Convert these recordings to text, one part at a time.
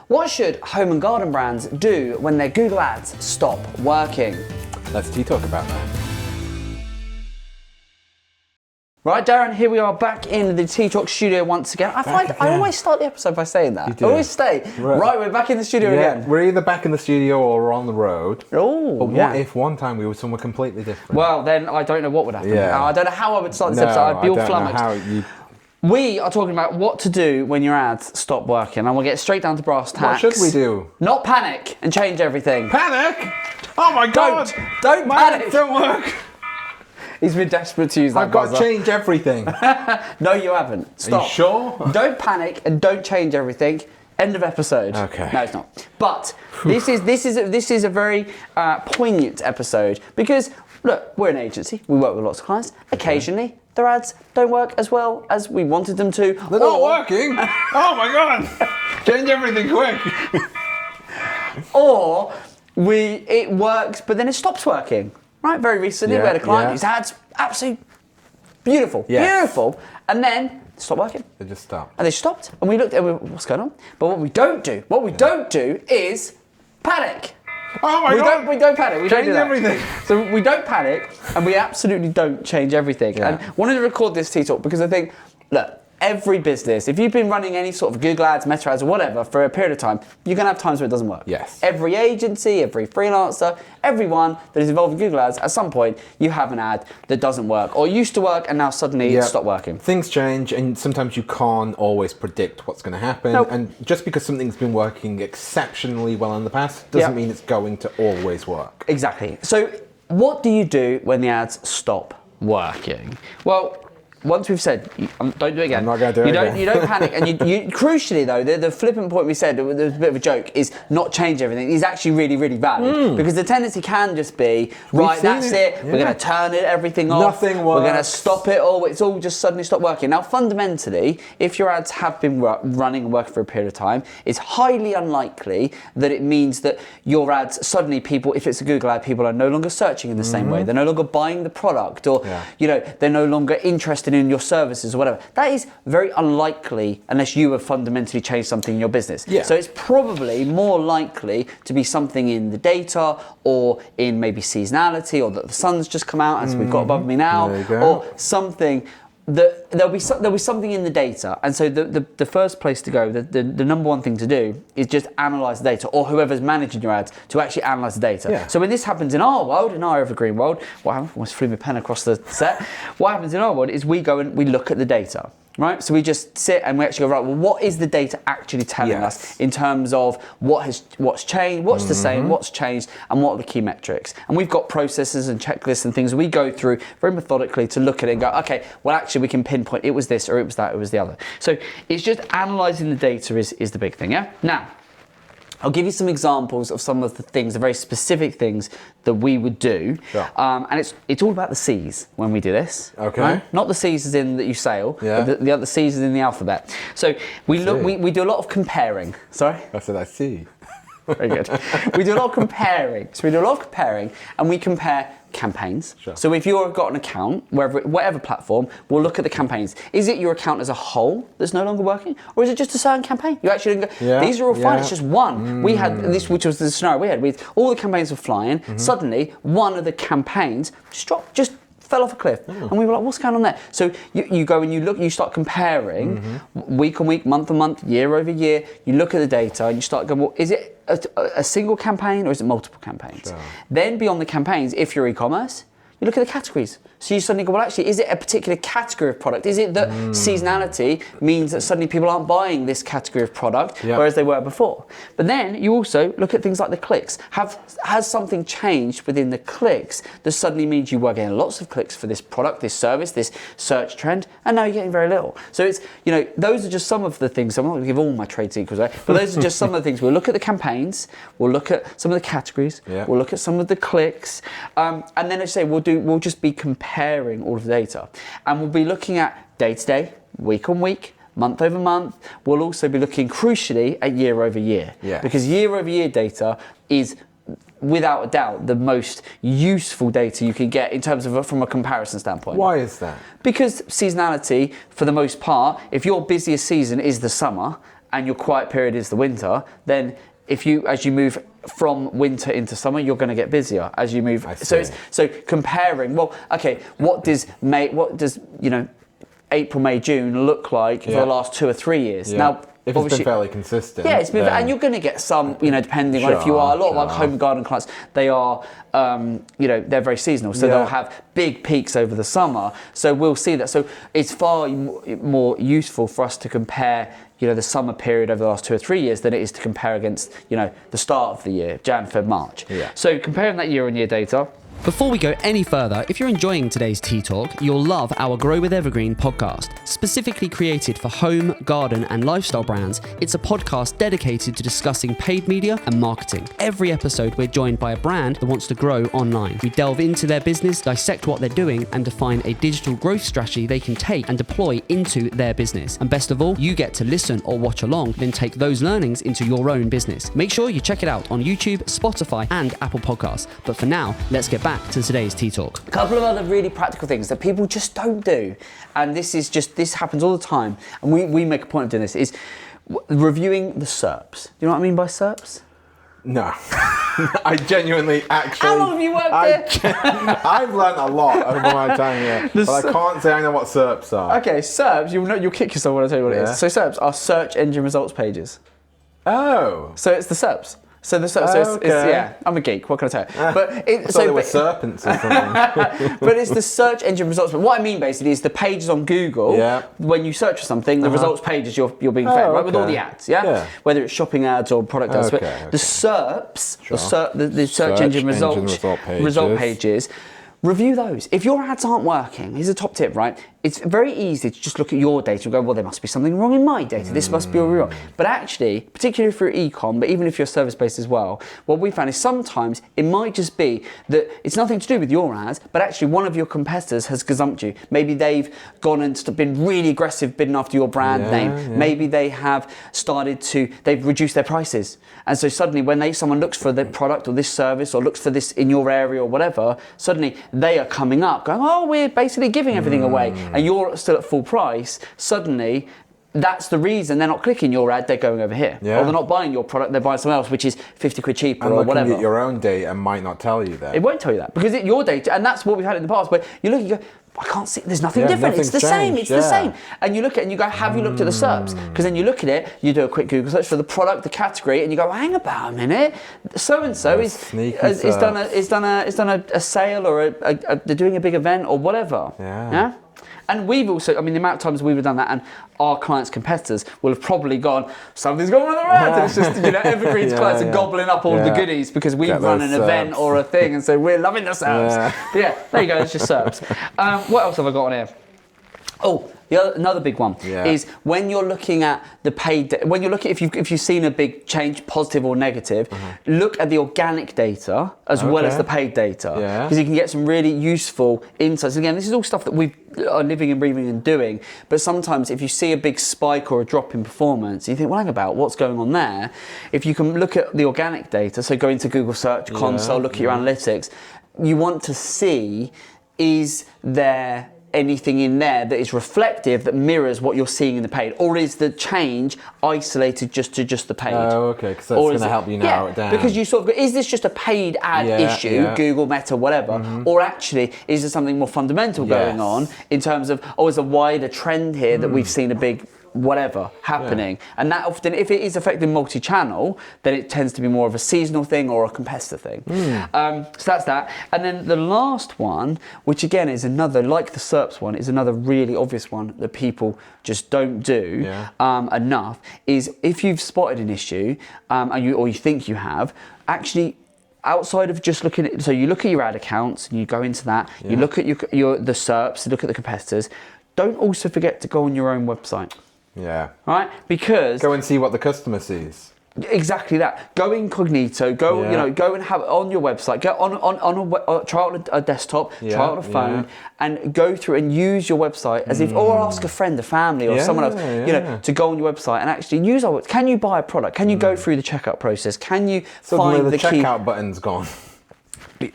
What should home and garden brands do when their Google Ads stop working? Let's talk about that. Right, Darren, here we are back in the T-Talk studio once again. I always start the episode by saying that. You do. I always stay. Right, we're back in the studio again. We're either back in the studio or we're on the road. Oh, but what if one time we were somewhere completely different? Well, then I don't know what would happen. Yeah. I don't know how I would start this episode. I'd be all flummoxed. We are talking about what to do when your ads stop working, and we'll get straight down to brass tacks. What should we do? Not panic and change everything. Panic? Oh my God! Don't My panic! ads don't work! He's been desperate to use that I've got buzzer. to change everything. No, you haven't. Stop. Are you sure? Don't panic and don't change everything. End of episode. Okay. No, it's not. But this is a very poignant episode because look, we're an agency. We work with lots of clients. Occasionally, their ads don't work as well as we wanted them to. They're not working. Oh my God! Change everything quick. Or it works, but then it stops working. Right? Very recently, we had a client whose ads absolutely beautiful, beautiful, and then stopped working. They just stopped. And they stopped, and we looked at what's going on. But what we don't do is panic. Oh my God! We don't panic. We Change don't do that. everything. So we don't panic, and we absolutely don't change everything. Yeah. And I wanted to record this T-Talk because I think, look, every business, if you've been running any sort of Google ads, Meta ads, or whatever for a period of time, you're going to have times where it doesn't work. Yes. Every agency, every freelancer, everyone that is involved in Google ads, at some point, you have an ad that doesn't work, or used to work, and now suddenly it's stopped working. Things change, and sometimes you can't always predict what's going to happen. Nope. And just because something's been working exceptionally well in the past doesn't mean it's going to always work. Exactly. So what do you do when the ads stop working? Well, once we've said, don't do it again. I'm not going to do it again. You don't panic, and you crucially though, the flippant point we said, there was a bit of a joke, is not change everything. Is actually really, really valid because the tendency can just be, right, that's it. We're going to turn everything off. Nothing works. We're going to stop it all. It's all just suddenly stopped working. Now, fundamentally, if your ads have been running and working for a period of time, it's highly unlikely that it means that your ads suddenly if it's a Google ad, people are no longer searching in the same way. They're no longer buying the product, or they're no longer interested in your services or whatever. That is very unlikely unless you have fundamentally changed something in your business. Yeah. So it's probably more likely to be something in the data or in maybe seasonality, or that the sun's just come out as we've got above me now, or something that there'll be something in the data. And so the first place to go, the number one thing to do is just analyze the data, or whoever's managing your ads to actually analyze the data. Yeah. So when this happens in our world, in our Evergreen world, what happens? Almost flew my pen across the set. What happens in our world is we go and we look at the data. Right, so we just sit and we actually go, right, well, what is the data actually telling us in terms of what's changed, what's the same, what's changed, and what are the key metrics? And we've got processes and checklists and things we go through very methodically to look at it and go, okay, well, actually, we can pinpoint it was this, or it was that, or it was the other. So it's just analysing the data is the big thing, yeah? Now, I'll give you some examples of some of the things, the very specific things that we would do. Sure. And it's all about the C's when we do this. Okay. Right? Not the C's as in that you sail, but the other C's as in the alphabet. So we do a lot of comparing. Sorry? I said I see. Very good. We do a lot of comparing. So we do a lot of comparing, and we compare campaigns. Sure. So if you've got an account, whatever platform, we'll look at the campaigns. Is it your account as a whole that's no longer working, or is it just a certain campaign? You actually go, these are all fine, it's just one. We had this, which was the scenario we had, with all the campaigns were flying. Suddenly, one of the campaigns just fell off a cliff, and we were like, what's going on there? So you go and you start comparing week on week, month on month, year over year. You look at the data and you start going, well, is it a single campaign or is it multiple campaigns? Sure. Then beyond the campaigns, if you're e-commerce, you look at the categories. So you suddenly go, well, actually, is it a particular category of product? Is it that seasonality means that suddenly people aren't buying this category of product, whereas they were before? But then you also look at things like the clicks. Has something changed within the clicks that suddenly means you were getting lots of clicks for this product, this service, this search trend, and now you're getting very little? So it's, those are just some of the things. I'm not going to give all my trade secrets away, but those are just some of the things. We'll look at the campaigns, we'll look at some of the categories, we'll look at some of the clicks, and then as I say, we'll just be comparing all of the data, and we'll be looking at day to day, week on week, month over month. We'll also be looking crucially at year over year, because year over year data is without a doubt the most useful data you can get in terms of from a comparison standpoint. Why is that? Because seasonality, for the most part, if your busiest season is the summer, and your quiet period is the winter, then as you move from winter into summer, you're going to get busier as you move. So comparing, well, okay, what does April, May, June look like for the last 2 or 3 years? Now, if it's been fairly consistent. Yeah, and you're going to get some, depending on if you are. A lot of our home garden clients, they are, they're very seasonal. So they'll have big peaks over the summer. So we'll see that. So it's far more useful for us to compare, the summer period over the last 2 or 3 years than it is to compare against, the start of the year, Jan, Feb, March. Yeah. So comparing that year-on-year data. Before we go any further, if you're enjoying today's Tea Talk, you'll love our Grow with Evergreen podcast. Specifically created for home, garden and lifestyle brands, it's a podcast dedicated to discussing paid media and marketing. Every episode we're joined by a brand that wants to grow online. We delve into their business, dissect what they're doing and define a digital growth strategy they can take and deploy into their business. And best of all, you get to listen or watch along, then take those learnings into your own business. Make sure you check it out on YouTube, Spotify and Apple Podcasts. But for now, let's get back to today's Tea Talk. A couple of other really practical things that people just don't do, and this happens all the time, and we make a point of doing this, is reviewing the SERPs. Do you know what I mean by SERPs? No. I genuinely actually... How long have you worked here? I've learned a lot over my time here, but I can't say I know what SERPs are. Okay, SERPs, you'll kick yourself when I tell you what it is. So SERPs are search engine results pages. Oh. So it's the SERPs. So I'm a geek. What can I tell you? But there were serpents or something. But it's the search engine results. But what I mean basically is the pages on Google. Yeah. When you search for something, the results pages you're being fed, right, with all the ads. Yeah. Whether it's shopping ads or product ads. But the SERPs, the search engine result pages. Review those. If your ads aren't working, here's a top tip, right? It's very easy to just look at your data and go, well, there must be something wrong in my data. This must be all wrong. But actually, particularly for e-com, but even if you're service-based as well, what we found is sometimes it might just be that it's nothing to do with your ads, but actually one of your competitors has gazumped you. Maybe they've gone and been really aggressive bidding after your brand name. Yeah. Maybe they have they've reduced their prices. And so suddenly when someone looks for the product or this service or looks for this in your area or whatever, suddenly they are coming up going, oh, we're basically giving everything away. And you're still at full price. Suddenly, that's the reason they're not clicking your ad, they're going over here. Yeah. Or they're not buying your product, they're buying something else, which is 50 quid cheaper or whatever. And looking at your own data might not tell you that. It won't tell you that, because it's your data, and that's what we've had in the past, where you look and you go, I can't see, there's nothing different, it's the same, it's the same. And you look at it and you go, have you looked at the SERPs? Because then you look at it, you do a quick Google search for the product, the category, and you go, hang about a minute, so-and-so is done a sale or they're doing a big event or whatever. Yeah? And we've also, the amount of times we've done that, and our clients' competitors will have probably gone, something's going on with their ads, and it's just, Evergreen's clients are gobbling up all the goodies because we've run an event or a thing, and so we're loving the SERPs. But there you go, it's just SERPs. What else have I got on here? Oh, another big one is when you're looking at the paid. When you look at if you've seen a big change, positive or negative, look at the organic data as well as the paid data, because you can get some really useful insights. Again, this is all stuff that we are living and breathing and doing. But sometimes, if you see a big spike or a drop in performance, you think, well, hang about what's going on there. If you can look at the organic data, so go into Google Search Console, look at your analytics. You want to see, is there anything in there that is reflective, that mirrors what you're seeing in the paid, or is the change isolated just to the paid? Oh, okay, because that's going to help you narrow it down. Because you sort of go, is this just a paid ad issue, Google, Meta, whatever, or actually is there something more fundamental going on in terms of, is a wider trend here that we've seen a big whatever happening, and that often, if it is affecting multi-channel, then it tends to be more of a seasonal thing or a competitor thing. So that's that. And then the last one, which again is another, like the SERPs one, is another really obvious one that people just don't do enough, is if you've spotted an issue and you think you have, actually, outside of just looking at, so you look at your ad accounts and you go into that, you look at the SERPs, look at the competitors. Don't also forget to go on your own website. Yeah. Right? Because go and see what the customer sees. Exactly that. Go incognito. Go, go and have it on your website. Go try it on a desktop. Try it on a phone, and go through and use your website as if, or ask a friend, a family, or someone else, to go on your website and actually use our. Can you buy a product? Can you go through the checkout process? Can you find the key? checkout button's gone.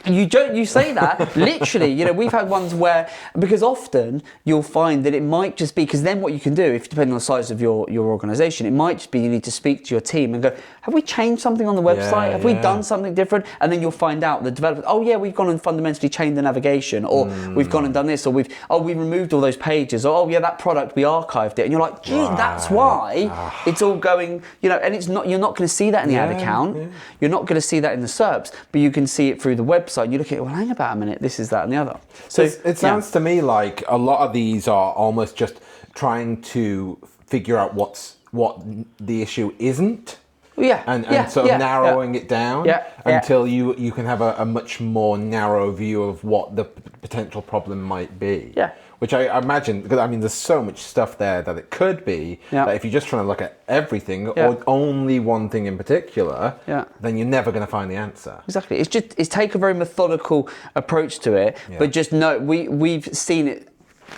You say that literally. You know, we've had ones where, because often you'll find that it might just be, because then what you can do, if depending on the size of your organisation, it might just be you need to speak to your team and go, have we changed something on the website? Have we done something different? And then you'll find out the developers, oh yeah, we've gone and fundamentally changed the navigation, or we've gone and done this, or we removed all those pages, or oh yeah, that product, we archived it, and you're like, gee, that's why it's all going, you know, and it's not, you're not going to see that in the ad account, you're not going to see that in the SERPs, but you can see it through the website. You look at it, well, hang about a minute, this is that and the other. So it sounds to me like a lot of these are almost just trying to figure out what the issue isn't. And sort of narrowing it down until you can have a much more narrow view of what the potential problem might be. Which I imagine, because I mean, there's so much stuff there that it could be, that if you're just trying to look at everything or only one thing in particular, then you're never going to find the answer. Exactly. It's take a very methodical approach to it, but just know, we've seen it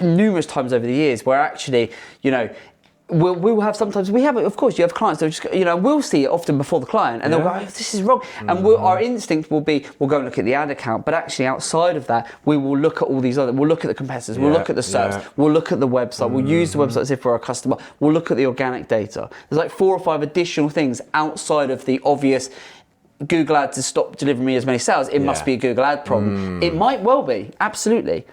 numerous times over the years where actually, you know, we'll have sometimes, of course, you have clients that just, you know, we'll see it often before the client and they'll go, oh, this is wrong. And our instinct will be, we'll go and look at the ad account, but actually outside of that, we will look at all these other, we'll look at the competitors, we'll look at the SERPs, we'll look at the website, we'll use the website as if we're a customer, we'll look at the organic data. There's like 4 or 5 additional things outside of the obvious Google Ads has stopped delivering me as many sales. It must be a Google Ad problem. It might well be, absolutely.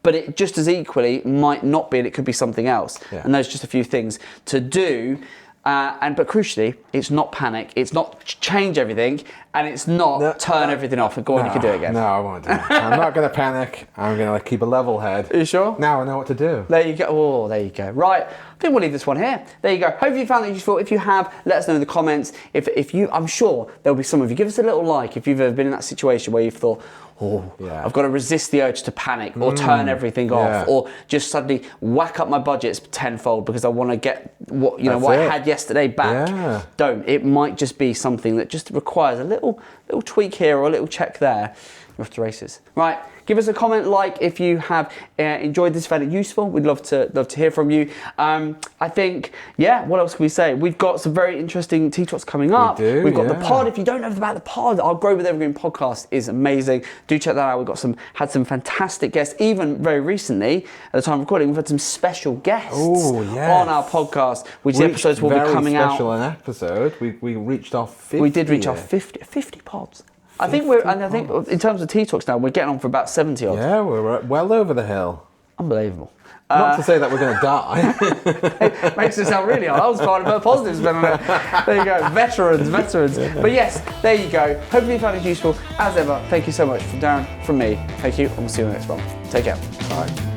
But it just as equally might not be, and it could be something else. And there's just a few things to do. But crucially, it's not panic, it's not change everything, and it's not turn everything off and go on, you can do it again. No, I won't do it. I'm not going to panic. I'm going to keep a level head. Are you sure? Now I know what to do. There you go. Oh, there you go. Right. I think we'll leave this one here. There you go. Hopefully you found that useful. If you have, let us know in the comments. If you, I'm sure there'll be some of you. Give us a little like if you've ever been in that situation where you've thought, I've got to resist the urge to panic or turn everything off or just suddenly whack up my budgets tenfold because I want to get what I had yesterday back. Don't. It might just be something that just requires a little tweak here or a little check there. You're off to races. Right. Give us a comment, like if you have enjoyed this, found it useful. We'd love to hear from you. I think, what else can we say? We've got some very interesting T-Talks coming up. We've got the pod. If you don't know about the pod, our Grow with Evergreen podcast is amazing. Do check that out. We've had some fantastic guests. Even very recently, at the time of recording, we've had some special guests on our podcast, which the episodes will be coming out. Very special an episode. We reached our 50. We did reach our 50 pods. I think in terms of T-Talks now, we're getting on for about 70 odd. Yeah, we're well over the hill. Unbelievable. Not to say that we're going to die. It makes it sound really hard. I was finding more positives. There you go, veterans. But yes, there you go. Hopefully you found it useful. As ever, thank you so much from Darren, from me. Thank you, and we'll see you in the next one. Take care. Bye.